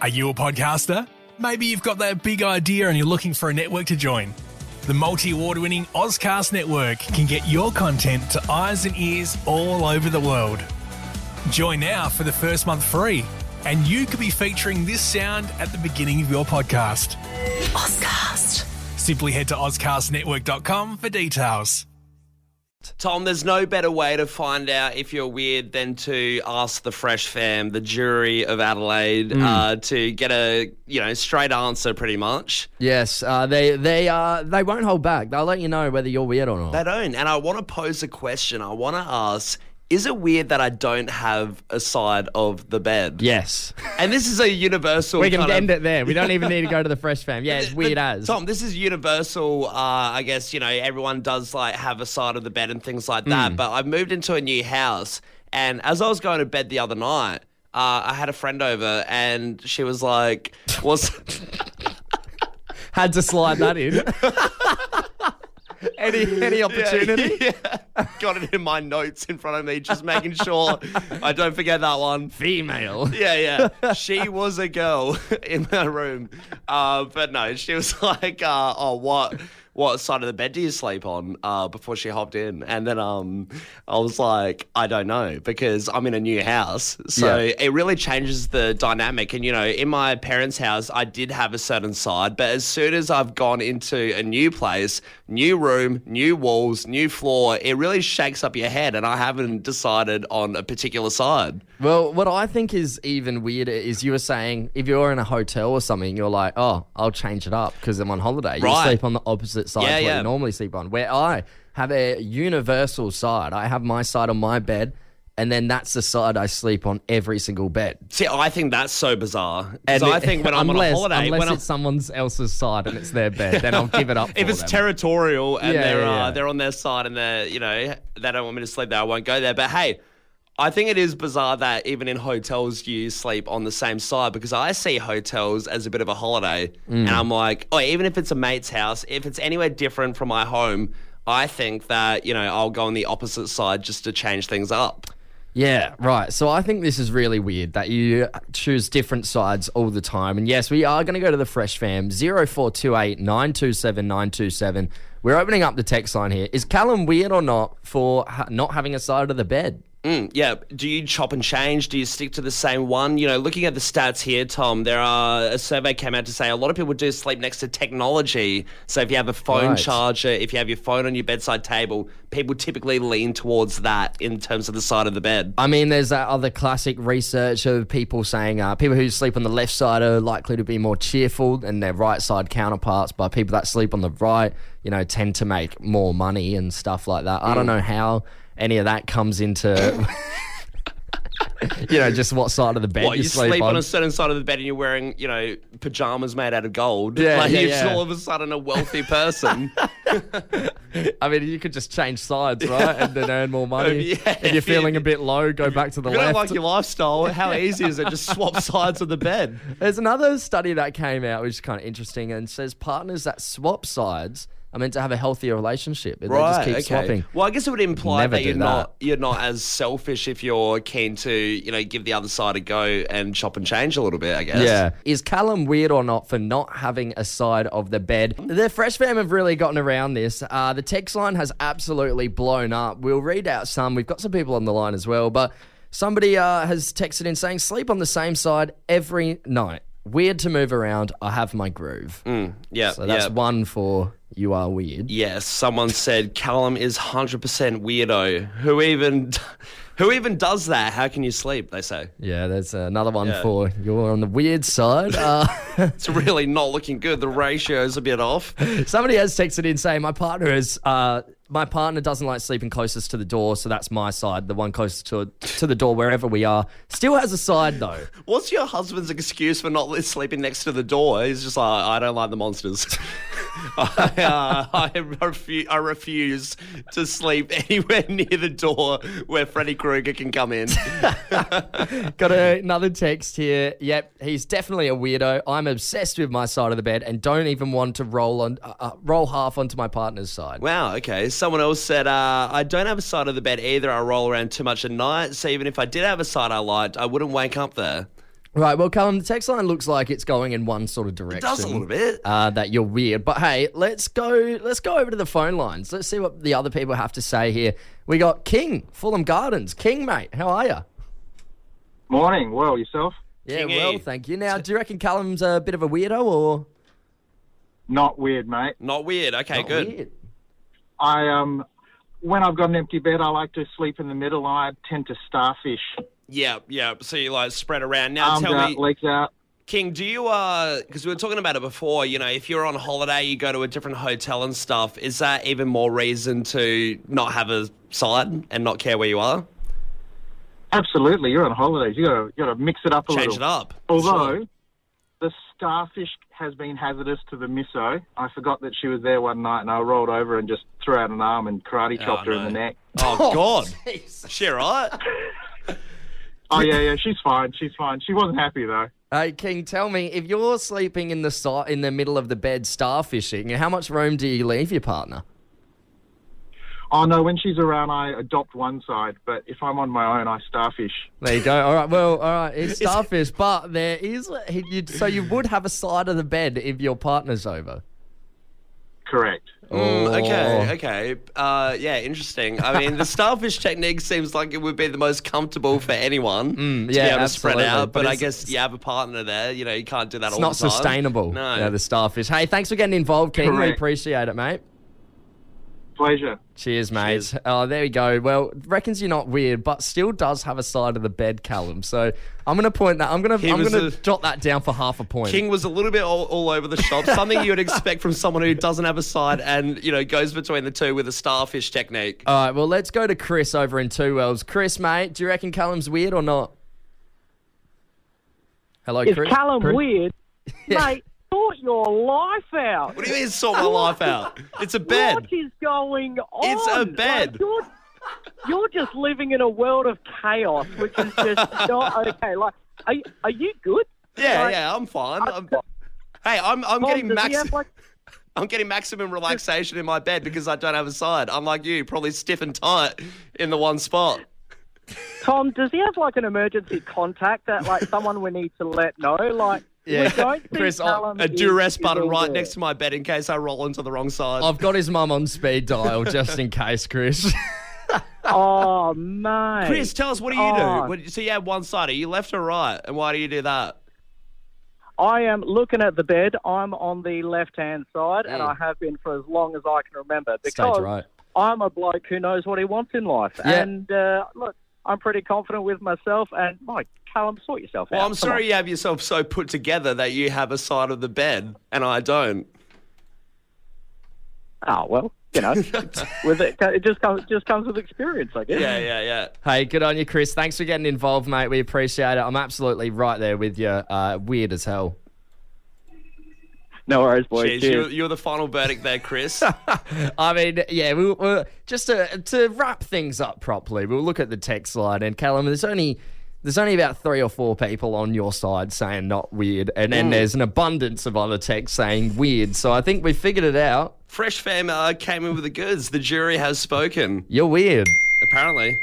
Are you a podcaster? Maybe you've got that big idea and you're looking for a network to join. The multi-award-winning Ozcast Network can get your content to eyes and ears all over the world. Join now for the first month free, and you could be featuring this sound at the beginning of your podcast. Ozcast. Simply head to ozcastnetwork.com for details. Tom, there's no better way to find out if you're weird than to ask the Fresh Fam, the jury of Adelaide, to get a straight answer, pretty much. Yes, they won't hold back. They'll let you know whether you're weird or not. They don't, and I want to pose a question. I want to ask: is it weird that I don't have a side of the bed? Yes. And this is a universal. We can end it there. We don't even need to go to the Fresh Fam. Yeah, it's weird as. Tom, this is universal. I guess, everyone does have a side of the bed and things like that. But I've moved into a new house, and as I was going to bed the other night, I had a friend over, and she was like, Had to slide that in. Any opportunity? Yeah. Got it in my notes in front of me, just making sure I don't forget that one. Female. Yeah. She was a girl in my room. But no, she was like, what side of the bed do you sleep on? Before she hopped in. And then I was like, I don't know, because I'm in a new house. So it really changes the dynamic. And, in my parents' house, I did have a certain side. But as soon as I've gone into a new place, new room, new walls, new floor, it really shakes up your head. And I haven't decided on a particular side. Well, what I think is even weirder is you were saying if you're in a hotel or something, you're like, oh, I'll change it up because I'm on holiday. You sleep on the opposite side to what you normally sleep on. Where I have a universal side. I have my side on my bed, and then that's the side I sleep on every single bed. See, I think that's so bizarre. And I think when I'm on a holiday... Unless it's someone else's side and it's their bed, then I'll give it up for If it's them. territorial and they're on their side and they don't want me to sleep there, I won't go there. But hey, I think it is bizarre that even in hotels you sleep on the same side, because I see hotels as a bit of a holiday. And I'm like, even if it's a mate's house, if it's anywhere different from my home, I think that, I'll go on the opposite side just to change things up. Yeah, right. So I think this is really weird that you choose different sides all the time. And yes, we are going to go to the Fresh Fam, 0428 927 927. We're opening up the text line here. Is Callum weird or not for not having a side of the bed? Yeah. Do you chop and change? Do you stick to the same one? Looking at the stats here, Tom, a survey came out to say a lot of people do sleep next to technology. So if you have a phone charger, if you have your phone on your bedside table, people typically lean towards that in terms of the side of the bed. I mean, there's that other classic research of people saying people who sleep on the left side are likely to be more cheerful than their right side counterparts, but people that sleep on the right, tend to make more money and stuff like that. I don't know how any of that comes into, just what side of the bed you sleep on a certain side of the bed and you're wearing, pajamas made out of gold. You're all of a sudden a wealthy person. I mean, you could just change sides, right? And then earn more money. If you're feeling a bit low, go back to the left. If you don't like your lifestyle, how easy is it? Just swap sides of the bed. There's another study that came out, which is kind of interesting, and says partners that swap sides are meant to have a healthier relationship. They just keep swapping. Well, I guess it would imply that you're not as selfish if you're keen to, give the other side a go and chop and change a little bit, I guess. Yeah. Is Callum weird or not for not having a side of the bed? The Fresh Fam have really gotten around this. The text line has absolutely blown up. We'll read out some. We've got some people on the line as well, but somebody has texted in saying, sleep on the same side every night. Weird to move around. I have my groove. Yeah. So that's one for you are weird. Yes. Someone said Callum is 100% weirdo. Who even does that? How can you sleep? They say. Yeah, there's another one for you're on the weird side. It's really not looking good. The ratio's a bit off. Somebody has texted in saying my partner doesn't like sleeping closest to the door, so that's my side, the one closest to the door wherever we are. Still has a side though. What's your husband's excuse for not sleeping next to the door? He's just like, I don't like the monsters. I refuse to sleep anywhere near the door where Freddy Krueger can come in. Got another text here. Yep, he's definitely a weirdo. I'm obsessed with my side of the bed and don't even want to roll half onto my partner's side. Wow, okay. Someone else said, I don't have a side of the bed either. I roll around too much at night, so even if I did have a side I liked, I wouldn't wake up there. Right, well, Callum, the text line looks like it's going in one sort of direction. It does a little bit. That you're weird. But hey, let's go over to the phone lines. Let's see what the other people have to say here. We got King, Fulham Gardens. King, mate, how are you? Morning. Well, yourself? Yeah, Kingy. well, thank you. Now, do you reckon Callum's a bit of a weirdo or? Not weird, mate. Not weird. Okay, Not good. weird? When I've got an empty bed, I like to sleep in the middle. I tend to starfish. Yeah. So you like spread around. Now Arms tell out, me, legs out. King, do you, because we were talking about it before, if you're on holiday, you go to a different hotel and stuff, is that even more reason to not have a side and not care where you are? Absolutely. You're on holidays. You got to mix it up a little. Change it up. Although Sure. the starfish has been hazardous to the misso. I forgot that she was there one night, and I rolled over and just threw out an arm and karate chopped her in the neck. Oh, God. Jesus. She all right? Oh yeah, she's fine. She's fine. She wasn't happy though. Hey, King, tell me, if you're sleeping in the middle of the bed starfishing, how much room do you leave your partner? Oh no, when she's around, I adopt one side, but if I'm on my own, I starfish. There you go. All right. Well, all right. It's starfish, but there is. So you would have a side of the bed if your partner's over. Correct. Okay. Yeah, interesting. I mean, the starfish technique seems like it would be the most comfortable for anyone to be able to spread absolutely. out. But I it's- guess you have a partner there. You can't do that It's all not the time. sustainable. No. Yeah, the starfish. Hey, thanks for getting involved, King. We Correct. appreciate it, mate. Pleasure. Cheers, mate. Cheers. Oh, there we go. Well, reckons you're not weird, but still does have a side of the bed, Callum. So I'm going to point that. I'm going to jot that down for half a point. King was a little bit all over the shop. Something you would expect from someone who doesn't have a side and, goes between the two with a starfish technique. All right, well, let's go to Chris over in Two Wells. Chris, mate, do you reckon Callum's weird or not? Hello, Is Chris. Callum Chris? weird? Mate, sort your life out. What do you mean sort my life out? It's a bed. What is going on? It's a bed. Like, you're just living in a world of chaos, which is just not okay. Like, are you good? Yeah, I'm fine. I'm getting does he have, like- I'm getting maximum relaxation in my bed because I don't have a side. Unlike you, probably stiff and tight in the one spot. Tom, does he have like an emergency contact that like someone we need to let know? Like, Yeah. we don't think Chris, Callum A duress is button all right there. next to my bed in case I roll onto the wrong side. I've got his mum on speed dial just in case, Chris. Oh, mate. Chris, tell us, what do you Oh. do? So you have one side. Are you left or right? And why do you do that? I am looking at the bed. I'm on the left-hand side, and I have been for as long as I can remember Stage because right. I'm a bloke who knows what he wants in life. Yeah. And look, I'm pretty confident with myself. And Mike, Callum, sort yourself out. Well, I'm Come sorry on. you have yourself so put together that you have a side of the bed and I don't. Oh well, with it just comes with experience, I guess. Yeah. Hey, good on you, Chris. Thanks for getting involved, mate. We appreciate it. I'm absolutely right there with you. Weird as hell. No worries, boys. Jeez, Cheers. you're the final verdict there, Chris. I mean, yeah, we'll just to wrap things up properly, we'll look at the text line. And Callum, there's only about 3 or 4 people on your side saying not weird, and then there's an abundance of other texts saying weird. So I think we figured it out. Fresh fam came in with the goods. The jury has spoken. You're weird. Apparently.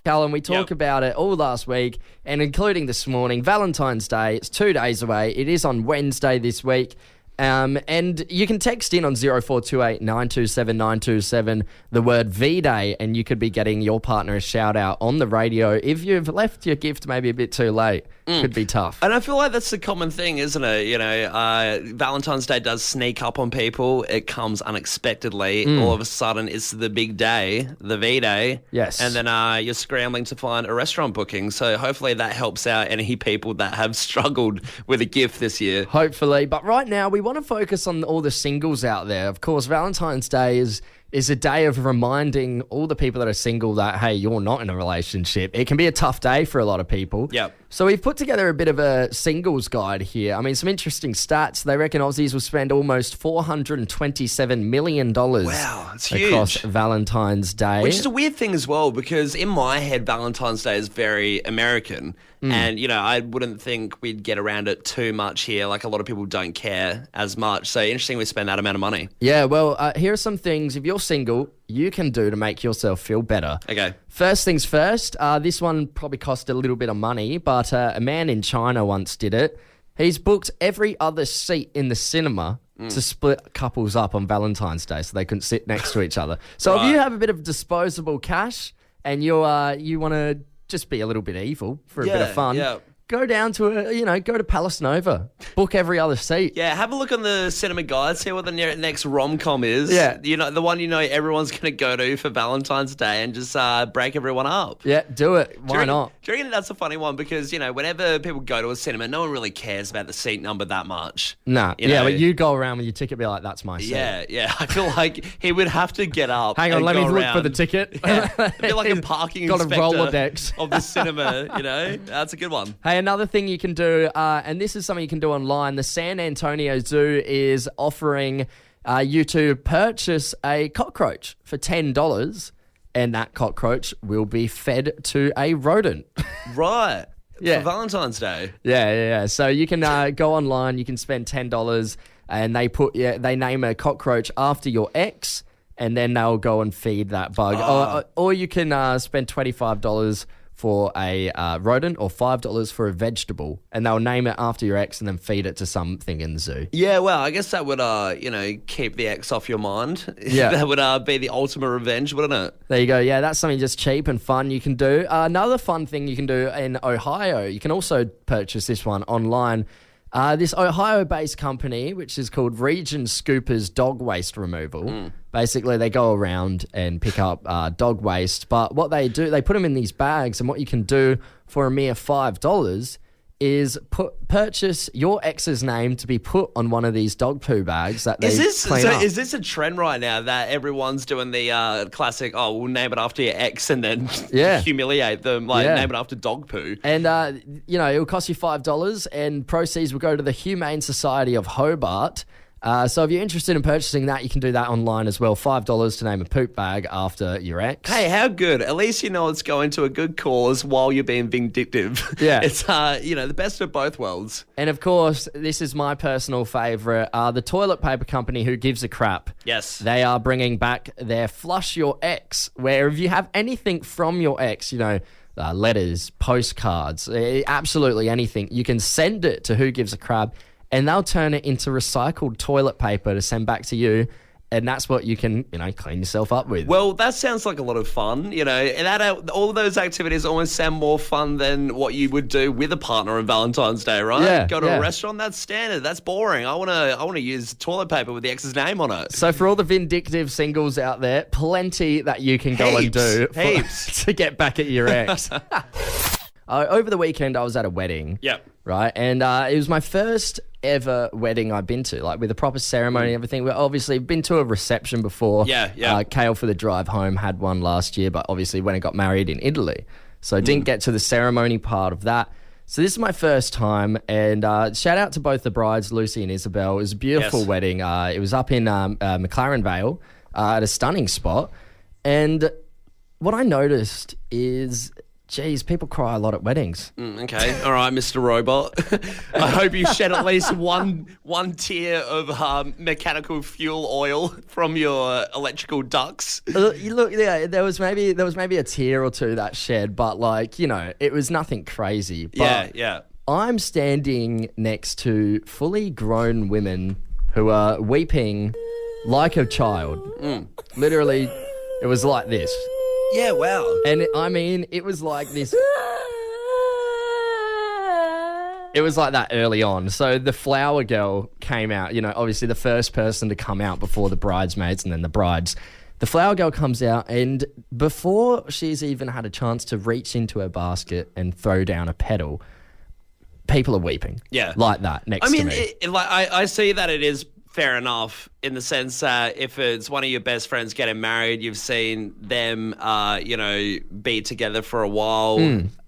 Callum, we talk Yep. about it all last week and including this morning, Valentine's Day. It's 2 days away. It is on Wednesday this week. And you can text in on 0428 927 927 the word V-Day, and you could be getting your partner a shout out on the radio. If you've left your gift maybe a bit too late, could be tough. And I feel like that's the common thing, isn't it? Valentine's Day does sneak up on people. It comes unexpectedly. All of a sudden, it's the big day, the V-Day. Yes. And then you're scrambling to find a restaurant booking. So hopefully that helps out any people that have struggled with a gift this year. Hopefully. But right now, we want to focus on all the singles out there. Of course, Valentine's Day is a day of reminding all the people that are single that, hey, you're not in a relationship. It can be a tough day for a lot of people. Yep. So we've put together a bit of a singles guide here. I mean, some interesting stats. They reckon Aussies will spend almost $427 million Wow, it's across huge. Valentine's Day. Which is a weird thing as well, because in my head, Valentine's Day is very American. And, I wouldn't think we'd get around it too much here. Like, a lot of people don't care as much. So, interesting we spend that amount of money. Yeah, well, here are some things. If you're single, you can do to make yourself feel better. Okay. First things first, this one probably cost a little bit of money, but a man in China once did it. He's booked every other seat in the cinema to split couples up on Valentine's Day so they couldn't sit next to each other. So if you have a bit of disposable cash and you want to just be a little bit evil for a bit of fun, go down to go to Palace Nova, book every other seat. Yeah, have a look on the cinema guide, see what the next rom-com is. Yeah. The one everyone's going to go to for Valentine's Day and just break everyone up. Yeah, do it. Why not? Do you reckon that's a funny one? Because, whenever people go to a cinema, no one really cares about the seat number that much. Nah. But you go around with your ticket and be like, that's my seat. Yeah. I feel like he would have to get up. Hang on, let me look for the ticket. Yeah. It'd be like a parking inspector got a Rolodex of the cinema, That's a good one. Hey, another thing you can do, and this is something you can do online, the San Antonio Zoo is offering you to purchase a cockroach for $10, and that cockroach will be fed to a rodent. Right. Yeah. For Valentine's Day. Yeah. So you can go online, you can spend $10, and they name a cockroach after your ex, and then they'll go and feed that bug. Or you can spend $25 for a rodent or $5 for a vegetable, and they'll name it after your ex and then feed it to something in the zoo. Yeah, well, I guess that would, keep the ex off your mind. Yeah. That would be the ultimate revenge, wouldn't it? There you go. Yeah, that's something just cheap and fun you can do. Another fun thing you can do in Ohio, you can also purchase this one online. This Ohio-based company, which is called Region Scoopers Dog Waste Removal, basically they go around and pick up dog waste. But what they do, they put them in these bags, and what you can do for a mere $5 is purchase your ex's name to be put on one of these dog poo bags that they clean up. Is this a trend right now that everyone's doing the classic, we'll name it after your ex and then humiliate them, name it after dog poo? And, it will cost you $5, and proceeds will go to the Humane Society of Hobart. So if you're interested in purchasing that, you can do that online as well. $5 to name a poop bag after your ex. Hey, how good. At least it's going to a good cause while you're being vindictive. Yeah. It's, the best of both worlds. And of course, this is my personal favourite, the toilet paper company Who Gives a Crap. Yes. They are bringing back their Flush Your Ex, where if you have anything from your ex, letters, postcards, absolutely anything, you can send it to Who Gives a Crap, and they'll turn it into recycled toilet paper to send back to you. And that's what you can, clean yourself up with. Well, that sounds like a lot of fun, and that all of those activities almost sound more fun than what you would do with a partner on Valentine's Day, right? Yeah, Go to a restaurant, that's standard, that's boring. I want to use toilet paper with the ex's name on it. So for all the vindictive singles out there, plenty that you can go and do to get back at your ex. Over the weekend, I was at a wedding. Yep. Right, and it was my first ever wedding I've been to, with a proper ceremony and everything. We've obviously been to a reception before. Yeah. Kale for the drive home had one last year, but obviously when it got married in Italy. So didn't get to the ceremony part of that. So this is my first time, and shout out to both the brides, Lucy and Isabel. It was a beautiful wedding. It was up in McLaren Vale at a stunning spot. And what I noticed is, geez, people cry a lot at weddings. Okay. All right, Mr. Robot. I hope you shed at least one tear of mechanical fuel oil from your electrical ducts. Look, yeah, there was maybe a tear or two that shed, but it was nothing crazy. But Yeah. I'm standing next to fully grown women who are weeping like a child. Literally, it was like this. Yeah, wow. And it was like this. It was like that early on. So the flower girl came out, obviously the first person to come out before the bridesmaids and then the brides. The flower girl comes out, and before she's even had a chance to reach into her basket and throw down a petal, people are weeping. Yeah. Like that next to me. I see that it is fair enough in the sense that if it's one of your best friends getting married, you've seen them, be together for a while.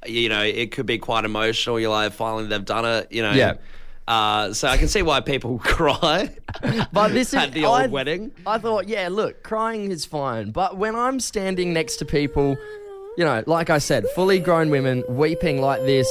It could be quite emotional. You're like, finally they've done it. Yeah. So I can see why people cry. But this at the old wedding. I thought, look, crying is fine. But when I'm standing next to people, like I said, fully grown women weeping like this,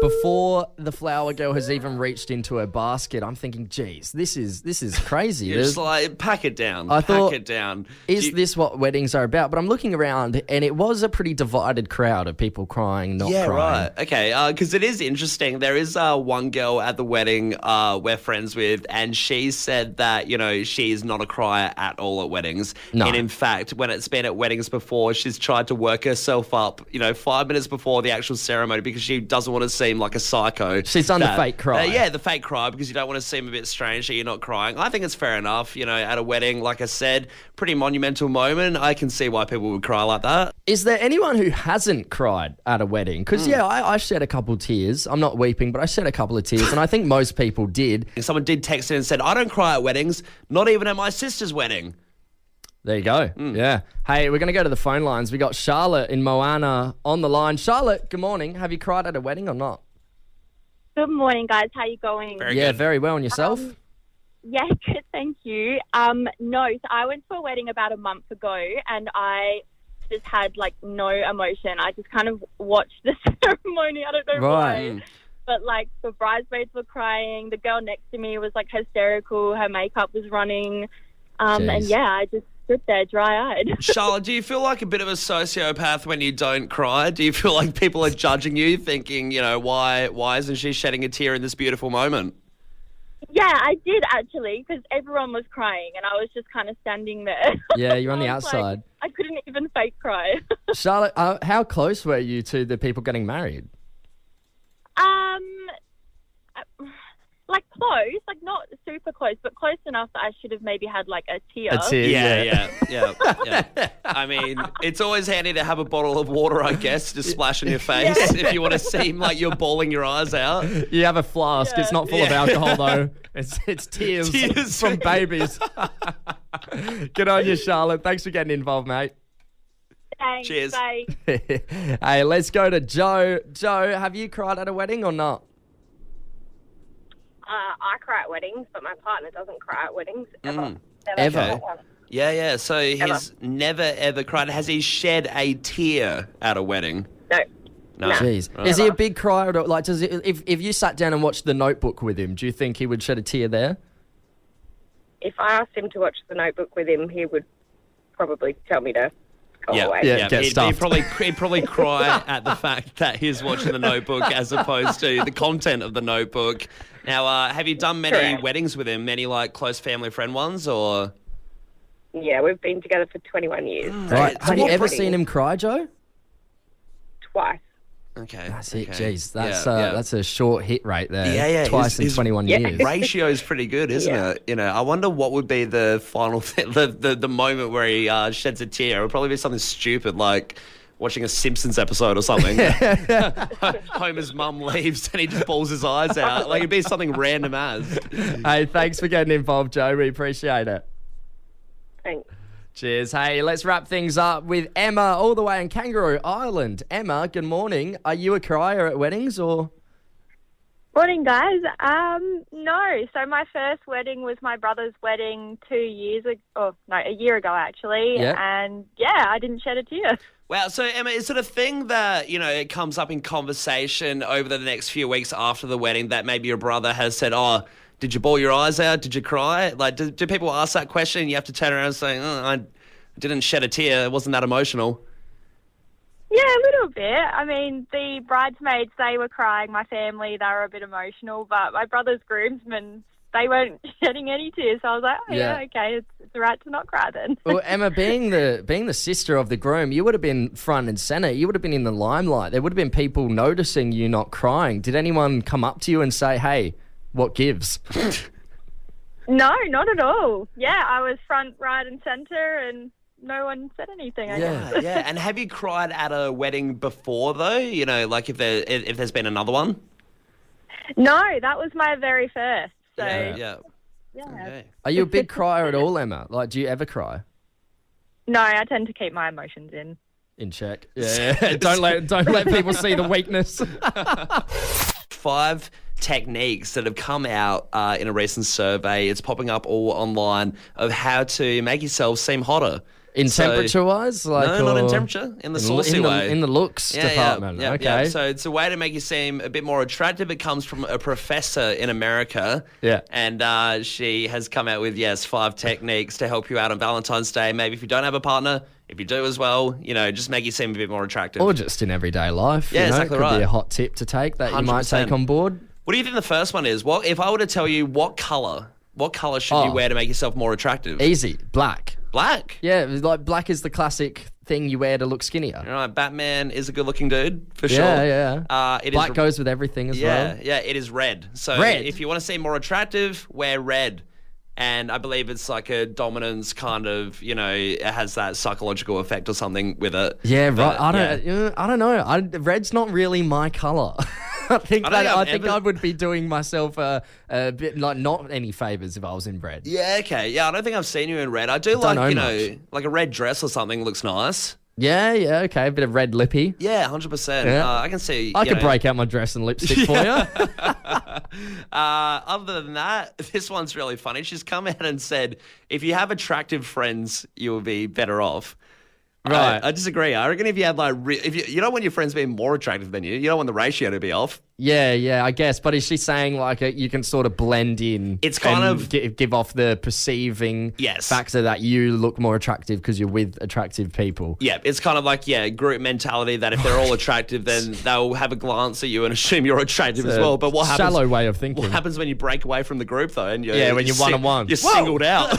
before the flower girl has even reached into her basket, I'm thinking, geez, this is crazy. You're just like, pack it down. Thought, pack it down. Is this what weddings are about? But I'm looking around, and it was a pretty divided crowd of people crying, not crying. Right. Okay, because it is interesting. There is one girl at the wedding we're friends with, and she said that, she's not a crier at all at weddings. No. And in fact, when it's been at weddings before, she's tried to work herself up, 5 minutes before the actual ceremony because she doesn't want to seem like a psycho. She's done the fake cry. The fake cry, because you don't want to seem a bit strange that you're not crying. I think it's fair enough, at a wedding, like I said, pretty monumental moment. I can see why people would cry like that. Is there anyone who hasn't cried at a wedding? Because, I shed a couple tears. I'm not weeping, but I shed a couple of tears, and I think most people did. Someone did text in and said, I don't cry at weddings, not even at my sister's wedding. There you go. Yeah. Hey, we're going to go to the phone lines. We got Charlotte in Moana on the line. Charlotte, good morning. Have you cried at a wedding or not? Good morning, guys. How you going? Very good. Very well. And yourself? Yeah, good. Thank you. No, so I went to a wedding about a month ago, and I just had no emotion. I just kind of watched the ceremony. I don't know why. But the bridesmaids were crying. The girl next to me was hysterical. Her makeup was running. And yeah, I just stood there dry-eyed. Charlotte, do you feel like a bit of a sociopath when you don't cry? Do you feel like people are judging you, thinking, why isn't she shedding a tear in this beautiful moment? Yeah, I did actually, because everyone was crying, and I was just kind of standing there. Yeah, you're on the outside. I couldn't even fake cry. Charlotte, how close were you to the people getting married? Close, not super close, but close enough that I should have maybe had a tear. A tear, yeah. I mean, it's always handy to have a bottle of water, I guess, to splash in your face if you want to seem like you're bawling your eyes out. You have a flask. Yeah. It's not full of alcohol, though. It's tears from babies. Good on you, Charlotte. Thanks for getting involved, mate. Thanks. Cheers. Bye. Hey, let's go to Joe. Joe, have you cried at a wedding or not? I cry at weddings, but my partner doesn't cry at weddings ever. Ever? Yeah. So he's never, ever cried. Has he shed a tear at a wedding? No. Jeez. Is he a big crier? Or, does it, if you sat down and watched The Notebook with him, do you think he would shed a tear there? If I asked him to watch The Notebook with him, he would probably tell me to go away. Yeah, he'd probably cry at the fact that he's watching The Notebook as opposed to the content of The Notebook. Now, have you done many weddings with him? Many close family friend ones, or? Yeah, we've been together for 21 years. Right. Have you ever seen him cry, Joe? Twice. Okay. That's it. Jeez, that's a short hit rate there. Yeah. Twice in 21 years. Ratio is pretty good, isn't it? I wonder what would be the final thing, the moment where he sheds a tear. It would probably be something stupid like watching a Simpsons episode or something. Homer's mum leaves and he just bawls his eyes out. It'd be something random as. Hey, thanks for getting involved, Joe. We appreciate it. Thanks. Cheers. Hey, let's wrap things up with Emma all the way in Kangaroo Island. Emma, good morning. Are you a crier at weddings or? Morning, guys. No. So my first wedding was my brother's wedding 2 years ago. Oh, no, a year ago, actually. Yep. And, I didn't shed a tear. Wow. So, Emma, is it a thing that, it comes up in conversation over the next few weeks after the wedding that maybe your brother has said, did you bawl your eyes out? Did you cry? Do people ask that question and you have to turn around and say, I didn't shed a tear. It wasn't that emotional. Yeah, a little bit. I mean, the bridesmaids, they were crying. My family, they were a bit emotional. But my brother's groomsmen, they weren't shedding any tears. So I was like, okay, it's all right to not cry then. Well, Emma, being the sister of the groom, you would have been front and centre. You would have been in the limelight. There would have been people noticing you not crying. Did anyone come up to you and say, hey, what gives? No, not at all. Yeah, I was front, right and centre and no one said anything, I guess. Yeah. And have you cried at a wedding before, though? If there's been another one? No, that was my very first. So, yeah. Okay. Are you a big crier at all, Emma? Do you ever cry? No, I tend to keep my emotions in check. Yeah. don't let people see the weakness. 5 techniques that have come out in a recent survey. It's popping up all online of how to make yourself seem hotter. In temperature-wise? Like, no, not in temperature. In the saucy way. In the looks department. Yeah, okay. yeah. So it's a way to make you seem a bit more attractive. It comes from a professor in America. Yeah. And she has come out with, 5 techniques to help you out on Valentine's Day. Maybe if you don't have a partner, if you do as well, just make you seem a bit more attractive. Or just in everyday life. Yeah, exactly could right. be a hot tip to take that 100%. you might take on board. What do you think the first one is? Well, if I were to tell you what colour should you wear to make yourself more attractive? Easy. Black. Black? Yeah, like black is the classic thing you wear to look skinnier. All right, Batman is a good-looking dude, for sure. Yeah. Black goes with everything as well. Yeah, it is red. So Red. if you want to seem more attractive, wear red. And I believe it's like a dominance kind of, it has that psychological effect or something with it. Yeah, right. But, I don't know. Red's not really my colour. I think I would be doing myself a bit like not any favours if I was in red. Yeah, okay. Yeah, I don't think I've seen you in red. I do like a red dress or something looks nice. Yeah, okay. A bit of red lippy. Yeah, 100%. Yeah. I can see. I could break out my dress and lipstick for you. Other than that, this one's really funny. She's come out and said, if you have attractive friends, you'll be better off. Right. I disagree. I reckon if you had if you don't want your friends being more attractive than you don't want the ratio to be off. Yeah, I guess. But is she saying like you can sort of blend in? It's kind of give off the perceiving factor that you look more attractive because you're with attractive people. Yeah, it's kind of like group mentality that if they're all attractive, then they'll have a glance at you and assume you're attractive as well. But what happens? Shallow way of thinking. What happens when you break away from the group though? And when you're one-on-one, you're singled out.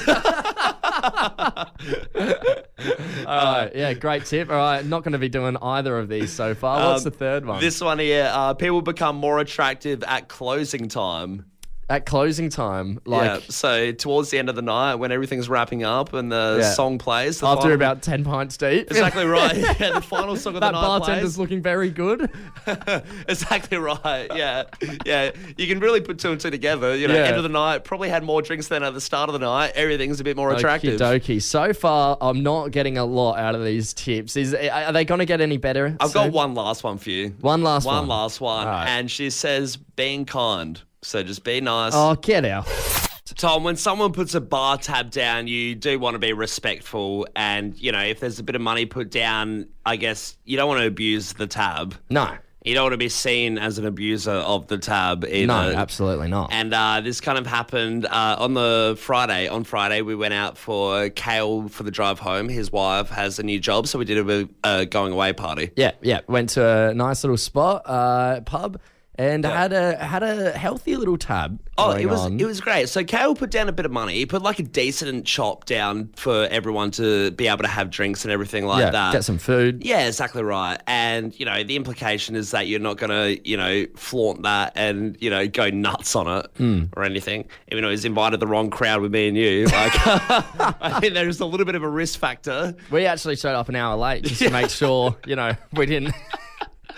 All right, yeah, great tip. All right, not going to be doing either of these so far. What's the third one? This one here, people become more attractive at closing time. At closing time, so towards the end of the night when everything's wrapping up and the song plays. After about 10 pints deep. Exactly right. Yeah, the final song of the night plays. That bartender's looking very good. Exactly right. Yeah. You can really put 2 and 2 together. End of the night, probably had more drinks than at the start of the night. Everything's a bit more attractive. Okie dokie. So far, I'm not getting a lot out of these tips. Are they going to get any better? I've got one last one for you. One last one. Right. And she says, being kind. So just be nice. Oh, get out. Tom, when someone puts a bar tab down, you do want to be respectful. And, if there's a bit of money put down, I guess you don't want to abuse the tab. No. You don't want to be seen as an abuser of the tab either. No, absolutely not. And this kind of happened on Friday. On Friday, we went out for Kale for the drive home. His wife has a new job, so we did a going away party. Yeah. Went to a nice little spot, pub. And had a healthy little tab. It was great. So Kale put down a bit of money. He put like a decent chop down for everyone to be able to have drinks and everything like that. Get some food. Yeah, exactly right. And the implication is that you're not going to flaunt that and go nuts on it or anything. Even though he's invited the wrong crowd with me and you, I think there's a little bit of a risk factor. We actually showed up an hour late just to make sure we didn't.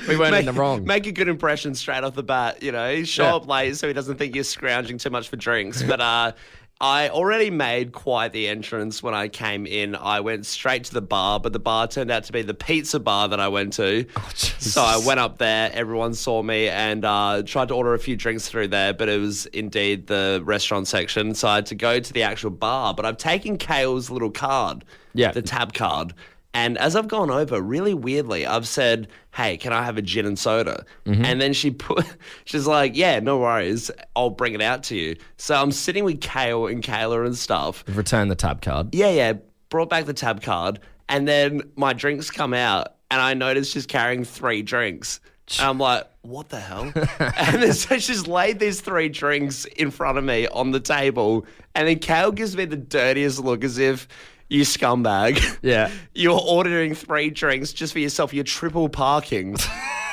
We weren't in the wrong. Make a good impression straight off the bat, Show up late so he doesn't think you're scrounging too much for drinks. But I already made quite the entrance when I came in. I went straight to the bar, but the bar turned out to be the pizza bar that I went to. Oh, so I went up there, everyone saw me, and tried to order a few drinks through there, but it was indeed the restaurant section. So I had to go to the actual bar. But I've taken Kale's little card, the tab card. And as I've gone over, really weirdly, I've said, hey, can I have a gin and soda? Mm-hmm. And then she's like, yeah, no worries. I'll bring it out to you. So I'm sitting with Kale and Kayla and stuff. Return the tab card. Yeah. Brought back the tab card. And then my drinks come out and I notice she's carrying 3 drinks. And I'm like, what the hell? And then so she's laid these 3 drinks in front of me on the table. And then Kale gives me the dirtiest look as if, you scumbag. Yeah. You're ordering 3 drinks just for yourself. You're triple parking.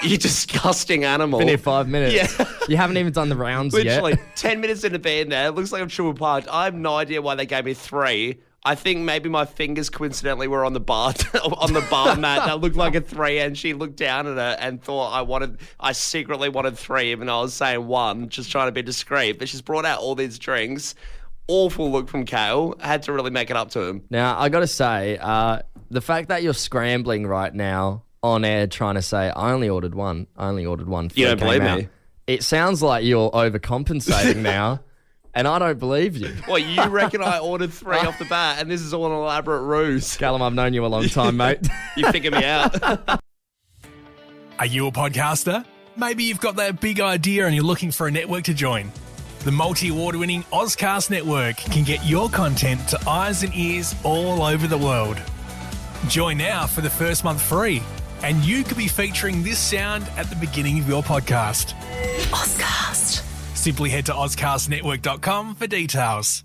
You disgusting animal. Been here 5 minutes. Yeah. You haven't even done the rounds Literally, yet. 10 minutes into being there. It looks like I'm triple parked. I have no idea why they gave me 3. I think maybe my fingers coincidentally were on the bar mat that looked like a 3, and she looked down at it and thought I secretly wanted 3, even though I was saying 1, just trying to be discreet. But she's brought out all these drinks. Awful look from Kale. I had to really make it up to him. Now, I got to say, the fact that you're scrambling right now on air trying to say, I only ordered one. You don't believe me? It sounds like you're overcompensating now. And I don't believe you. What, you reckon I ordered 3 off the bat and this is all an elaborate ruse? Callum, I've known you a long time, mate. You figured me out. Are you a podcaster? Maybe you've got that big idea and you're looking for a network to join. The multi-award-winning Ozcast Network can get your content to eyes and ears all over the world. Join now for the first month free, and you could be featuring this sound at the beginning of your podcast. Ozcast. Simply head to ozcastnetwork.com for details.